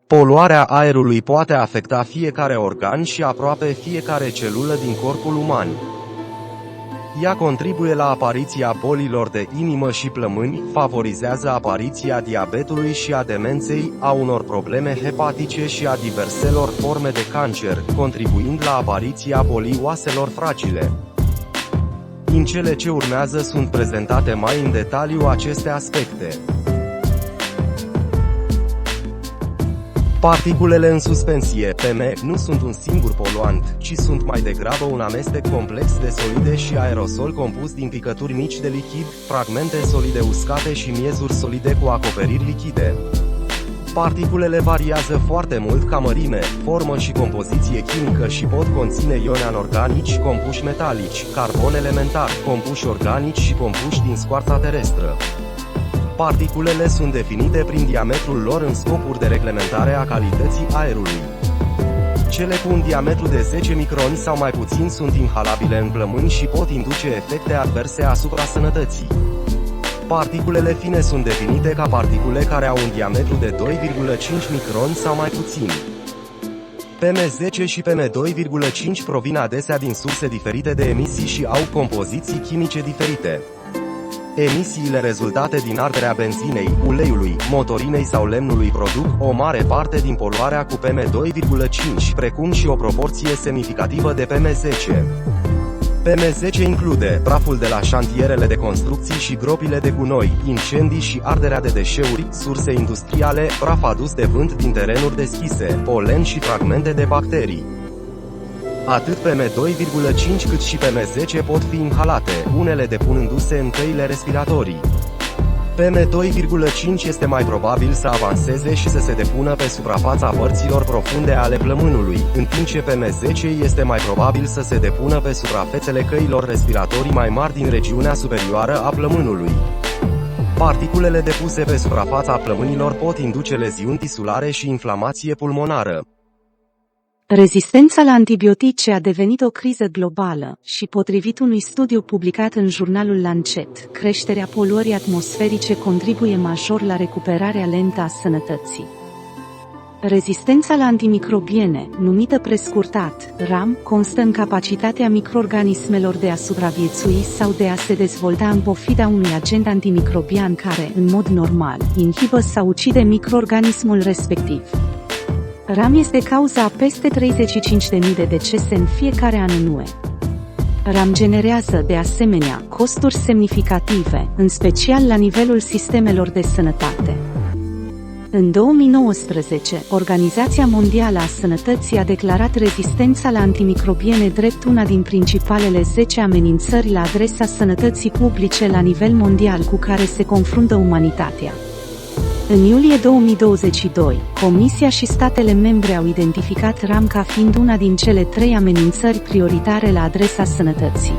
Poluarea aerului poate afecta fiecare organ și aproape fiecare celulă din corpul uman. Ea contribuie la apariția bolilor de inimă și plămâni, favorizează apariția diabetului și a demenței, a unor probleme hepatice și a diverselor forme de cancer, contribuind la apariția bolii oaselor fragile. În cele ce urmează sunt prezentate mai în detaliu aceste aspecte. Particulele în suspensie, PM, nu sunt un singur poluant, ci sunt mai degrabă un amestec complex de solide și aerosol compus din picături mici de lichid, fragmente solide uscate și miezuri solide cu acoperiri lichide. Particulele variază foarte mult ca mărime, formă și compoziție chimică și pot conține ioni anorganici, compuși metalici, carbon elementar, compuși organici și compuși din scoarța terestră. Particulele sunt definite prin diametrul lor în scopuri de reglementare a calității aerului. Cele cu un diametru de 10 microni sau mai puțin sunt inhalabile în plămâni și pot induce efecte adverse asupra sănătății. Particulele fine sunt definite ca particule care au un diametru de 2,5 microni sau mai puțin. PM10 și PM2,5 provin adesea din surse diferite de emisii și au compoziții chimice diferite. Emisiile rezultate din arderea benzinei, uleiului, motorinei sau lemnului produc o mare parte din poluarea cu PM2,5, precum și o proporție semnificativă de PM10. PM10 include praful de la șantierele de construcții și gropile de gunoi, incendii și arderea de deșeuri, surse industriale, praf adus de vânt din terenuri deschise, polen și fragmente de bacterii. Atât PM2,5 cât și PM10 pot fi inhalate, unele depunându-se în căile respiratorii. PM2,5 este mai probabil să avanseze și să se depună pe suprafața părților profunde ale plămânului, în timp ce PM10 este mai probabil să se depună pe suprafețele căilor respiratorii mai mari din regiunea superioară a plămânului. Particulele depuse pe suprafața plămânilor pot induce leziuni tisulare și inflamație pulmonară. Rezistența la antibiotice a devenit o criză globală și, potrivit unui studiu publicat în jurnalul Lancet, creșterea poluării atmosferice contribuie major la recuperarea lentă a sănătății. Rezistența la antimicrobiene, numită prescurtat RAM, constă în capacitatea microorganismelor de a supraviețui sau de a se dezvolta în pofida unui agent antimicrobian care, în mod normal, inhibă sau ucide microorganismul respectiv. RAM este cauza a peste 35.000 de decese în fiecare an în UE. RAM generează, de asemenea, costuri semnificative, în special la nivelul sistemelor de sănătate. În 2019, Organizația Mondială a Sănătății a declarat rezistența la antimicrobiene drept una din principalele 10 amenințări la adresa sănătății publice la nivel mondial cu care se confruntă umanitatea. În iulie 2022, Comisia și statele membre au identificat RAM ca fiind una din cele 3 amenințări prioritare la adresa sănătății.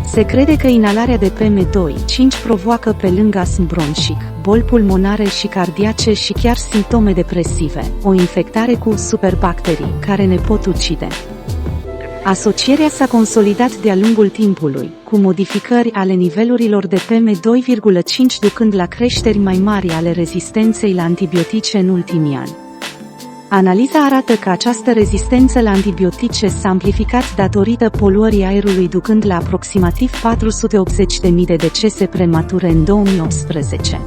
Se crede că inhalarea de PM2,5 provoacă pe lângă astm bronșic, boli pulmonare și cardiace și chiar simptome depresive, o infectare cu superbacterii, care ne pot ucide. Asocierea s-a consolidat de-a lungul timpului, cu modificări ale nivelurilor de PM2,5 ducând la creșteri mai mari ale rezistenței la antibiotice în ultimii ani. Analiza arată că această rezistență la antibiotice s-a amplificat datorită poluării aerului ducând la aproximativ 480.000 de decese premature în 2018.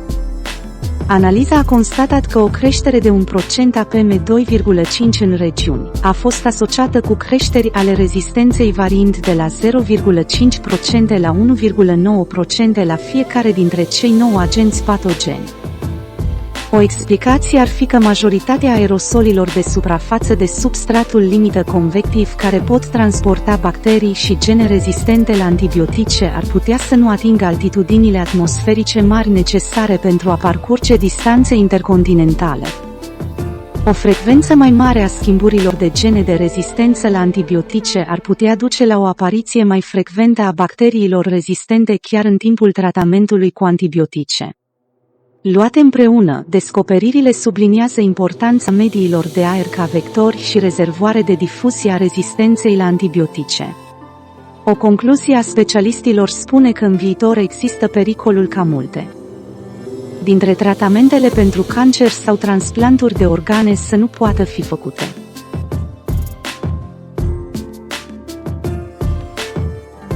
Analiza a constatat că o creștere de 1% a PM2,5 în regiuni a fost asociată cu creșteri ale rezistenței variind de la 0,5% la 1,9% la fiecare dintre cei 9 agenți patogeni. O explicație ar fi că majoritatea aerosolilor de suprafață de substratul limită convectiv care pot transporta bacterii și gene rezistente la antibiotice ar putea să nu atingă altitudinile atmosferice mari necesare pentru a parcurge distanțe intercontinentale. O frecvență mai mare a schimburilor de gene de rezistență la antibiotice ar putea duce la o apariție mai frecventă a bacteriilor rezistente chiar în timpul tratamentului cu antibiotice. Luate împreună, descoperirile subliniază importanța mediilor de aer ca vectori și rezervoare de difuzie a rezistenței la antibiotice. O concluzie a specialistilor spune că în viitor există pericolul ca multe dintre tratamentele pentru cancer sau transplanturi de organe să nu poată fi făcute.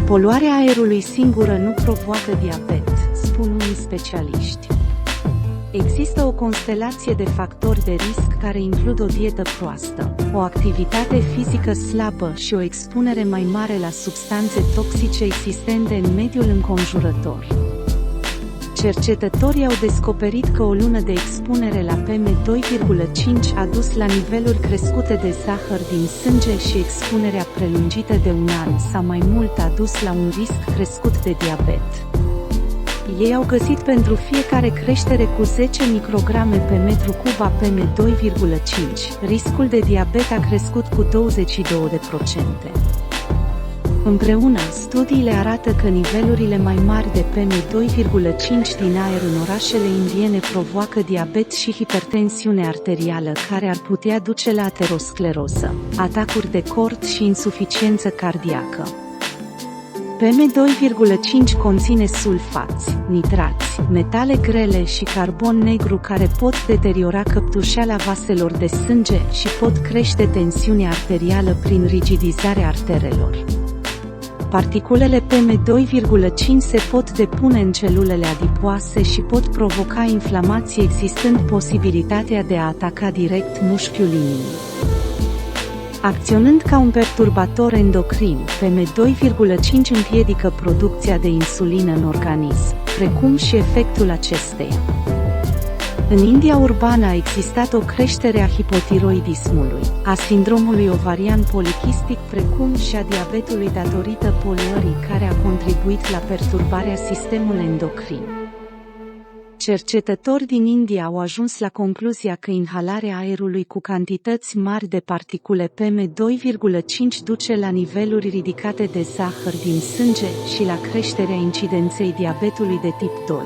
Poluarea aerului singură nu provoacă diabet, spun unii specialiști. Există o constelație de factori de risc care includ o dietă proastă, o activitate fizică slabă și o expunere mai mare la substanțe toxice existente în mediul înconjurător. Cercetătorii au descoperit că o lună de expunere la PM2,5 a dus la niveluri crescute de zahăr din sânge și expunerea prelungită de un an sau mai mult a dus la un risc crescut de diabet. Ei au găsit pentru fiecare creștere cu 10 micrograme pe metru cub a PM2,5, riscul de diabet a crescut cu 22%. Împreună, studiile arată că nivelurile mai mari de PM2,5 din aer în orașele indiene provoacă diabet și hipertensiune arterială care ar putea duce la ateroscleroză, atacuri de cord și insuficiență cardiacă. PM2,5 conține sulfați, nitrați, metale grele și carbon negru care pot deteriora căptușeala vaselor de sânge și pot crește tensiunea arterială prin rigidizarea arterelor. Particulele PM2,5 se pot depune în celulele adipoase și pot provoca inflamație, existând posibilitatea de a ataca direct mușchiul inimii. Acționând ca un perturbator endocrin, PM2,5 împiedică producția de insulină în organism, precum și efectul acesteia. În India urbană a existat o creștere a hipotiroidismului, a sindromului ovarian polichistic, precum și a diabetului datorită poluării care a contribuit la perturbarea sistemului endocrin. Cercetători din India au ajuns la concluzia că inhalarea aerului cu cantități mari de particule PM2,5 duce la niveluri ridicate de zahăr din sânge și la creșterea incidenței diabetului de tip 2.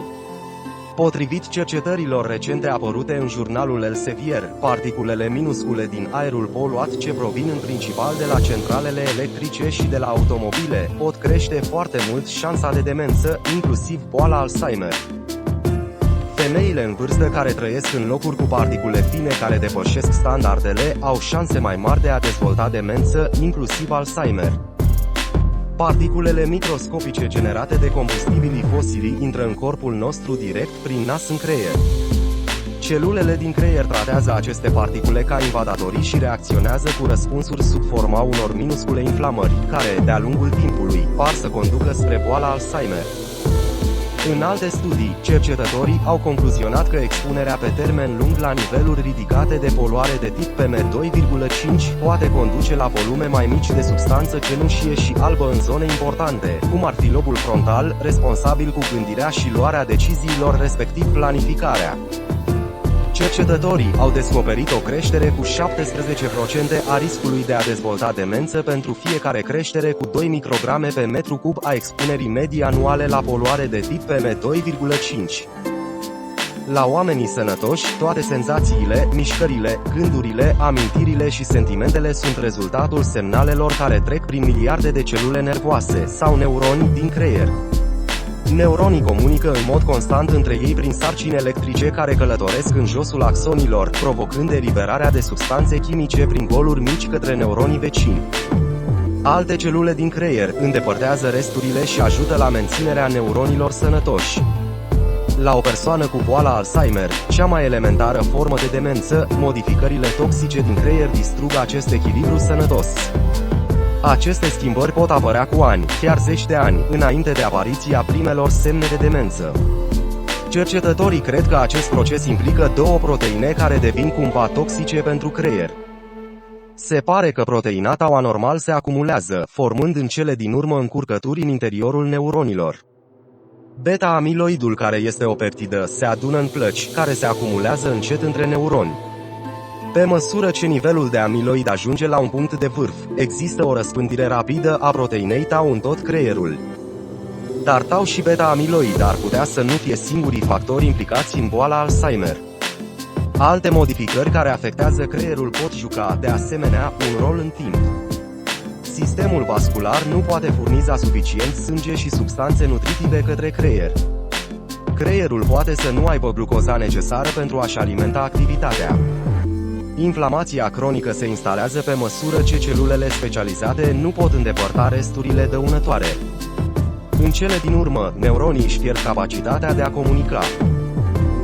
Potrivit cercetărilor recente apărute în jurnalul Elsevier, particulele minuscule din aerul poluat ce provin în principal de la centralele electrice și de la automobile pot crește foarte mult șansa de demență, inclusiv boala Alzheimer. Femeile în vârstă care trăiesc în locuri cu particule fine care depășesc standardele au șanse mai mari de a dezvolta demență, inclusiv Alzheimer. Particulele microscopice generate de combustibilii fosili intră în corpul nostru direct prin nas în creier. Celulele din creier tratează aceste particule ca invadatorii și reacționează cu răspunsuri sub forma unor minuscule inflamări, care, de-a lungul timpului, par să conducă spre boala Alzheimer. În alte studii, cercetătorii au concluzionat că expunerea pe termen lung la niveluri ridicate de poluare de tip PM2,5 poate conduce la volume mai mici de substanță cenușie și albă în zone importante, cum ar fi lobul frontal, responsabil cu gândirea și luarea deciziilor, respectiv planificarea. Cercetătorii au descoperit o creștere cu 17% a riscului de a dezvolta demență pentru fiecare creștere cu 2 micrograme pe metru cub a expunerii medii anuale la poluare de tip PM2,5. La oamenii sănătoși, toate senzațiile, mișcările, gândurile, amintirile și sentimentele sunt rezultatul semnalelor care trec prin miliarde de celule nervoase sau neuroni din creier. Neuronii comunică în mod constant între ei prin sarcini electrice care călătoresc în josul axonilor, provocând eliberarea de substanțe chimice prin goluri mici către neuronii vecini. Alte celule din creier îndepărtează resturile și ajută la menținerea neuronilor sănătoși. La o persoană cu boala Alzheimer, cea mai elementară formă de demență, modificările toxice din creier distrug acest echilibru sănătos. Aceste schimbări pot apărea cu ani, chiar zeci de ani, înainte de apariția primelor semne de demență. Cercetătorii cred că acest proces implică două proteine care devin cumva toxice pentru creier. Se pare că proteina tau anormal se acumulează, formând în cele din urmă încurcături în interiorul neuronilor. Beta-amiloidul, care este o peptidă, se adună în plăci, care se acumulează încet între neuroni. Pe măsură ce nivelul de amiloid ajunge la un punct de vârf, există o răspândire rapidă a proteinei tau în tot creierul. Dar tau și beta-amiloid ar putea să nu fie singurii factori implicați în boala Alzheimer. Alte modificări care afectează creierul pot juca, de asemenea, un rol în timp. Sistemul vascular nu poate furniza suficient sânge și substanțe nutritive către creier. Creierul poate să nu aibă glucoza necesară pentru a-și alimenta activitatea. Inflamația cronică se instalează pe măsură ce celulele specializate nu pot îndepărta resturile dăunătoare. În cele din urmă, neuronii își pierd capacitatea de a comunica.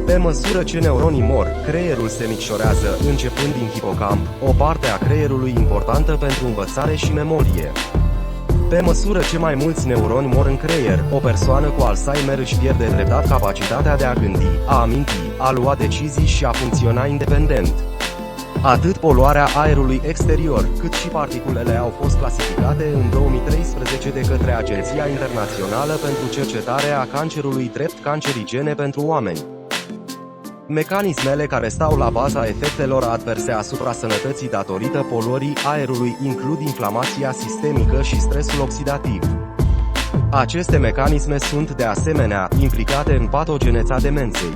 Pe măsură ce neuronii mor, creierul se micșorează, începând din hipocamp, o parte a creierului importantă pentru învățare și memorie. Pe măsură ce mai mulți neuroni mor în creier, o persoană cu Alzheimer își pierde treptat capacitatea de a gândi, a aminti, a lua decizii și a funcționa independent. Atât poluarea aerului exterior, cât și particulele au fost clasificate în 2013 de către Agenția Internațională pentru Cercetarea Cancerului drept cancerigene pentru oameni. Mecanismele care stau la baza efectelor adverse asupra sănătății datorită poluării aerului includ inflamația sistemică și stresul oxidativ. Aceste mecanisme sunt, de asemenea, implicate în patogeneța demenței.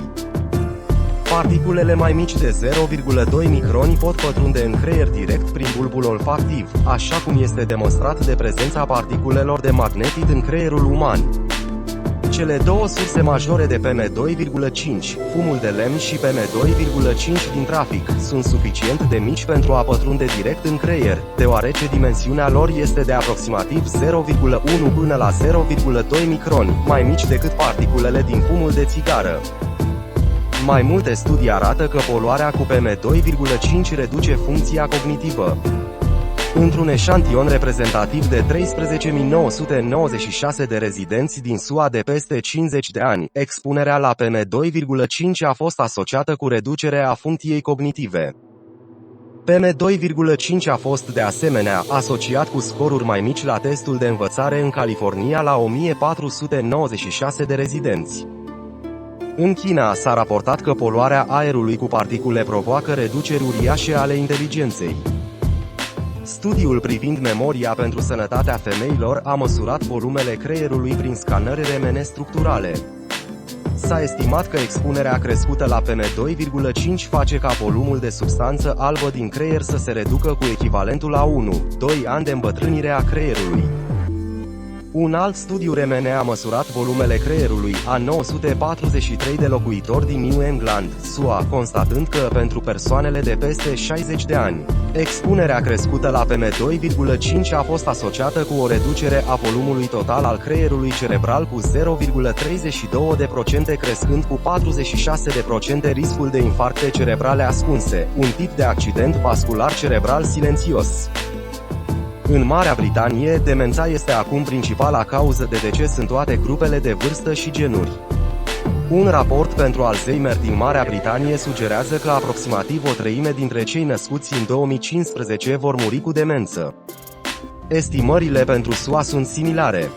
Particulele mai mici de 0,2 microni pot pătrunde în creier direct prin bulbul olfactiv, așa cum este demonstrat de prezența particulelor de magnetit în creierul uman. Cele două surse majore de PM2,5, fumul de lemn și PM2,5 din trafic, sunt suficient de mici pentru a pătrunde direct în creier, deoarece dimensiunea lor este de aproximativ 0,1 până la 0,2 microni, mai mici decât particulele din fumul de țigară. Mai multe studii arată că poluarea cu PM2,5 reduce funcția cognitivă. Într-un eșantion reprezentativ de 13.996 de rezidenți din SUA de peste 50 de ani, expunerea la PM2,5 a fost asociată cu reducerea funcției cognitive. PM2,5 a fost de asemenea asociat cu scoruri mai mici la testul de învățare în California la 1496 de rezidenți. În China s-a raportat că poluarea aerului cu particule provoacă reduceri uriașe ale inteligenței. Studiul privind memoria pentru sănătatea femeilor a măsurat volumele creierului prin scanări RMN structurale. S-a estimat că expunerea crescută la PM2,5 face ca volumul de substanță albă din creier să se reducă cu echivalentul a 1-2 ani de îmbătrânire a creierului. Un alt studiu RMN a măsurat volumele creierului a 943 de locuitori din New England, SUA, constatând că, pentru persoanele de peste 60 de ani, expunerea crescută la PM2,5 a fost asociată cu o reducere a volumului total al creierului cerebral cu 0,32%, crescând cu 46% riscul de infarcte cerebrale ascunse, un tip de accident vascular cerebral silențios. În Marea Britanie, demența este acum principala cauză de deces în toate grupele de vârstă și genuri. Un raport pentru Alzheimer din Marea Britanie sugerează că aproximativ o treime dintre cei născuți în 2015 vor muri cu demență. Estimările pentru SUA sunt similare.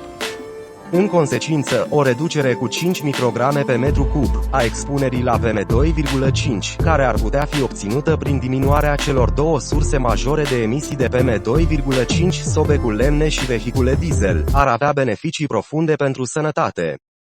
În consecință, o reducere cu 5 micrograme pe metru cub a expunerii la PM2,5, care ar putea fi obținută prin diminuarea celor două surse majore de emisii de PM2,5, sobecul lemne și vehicule diesel, ar avea beneficii profunde pentru sănătate.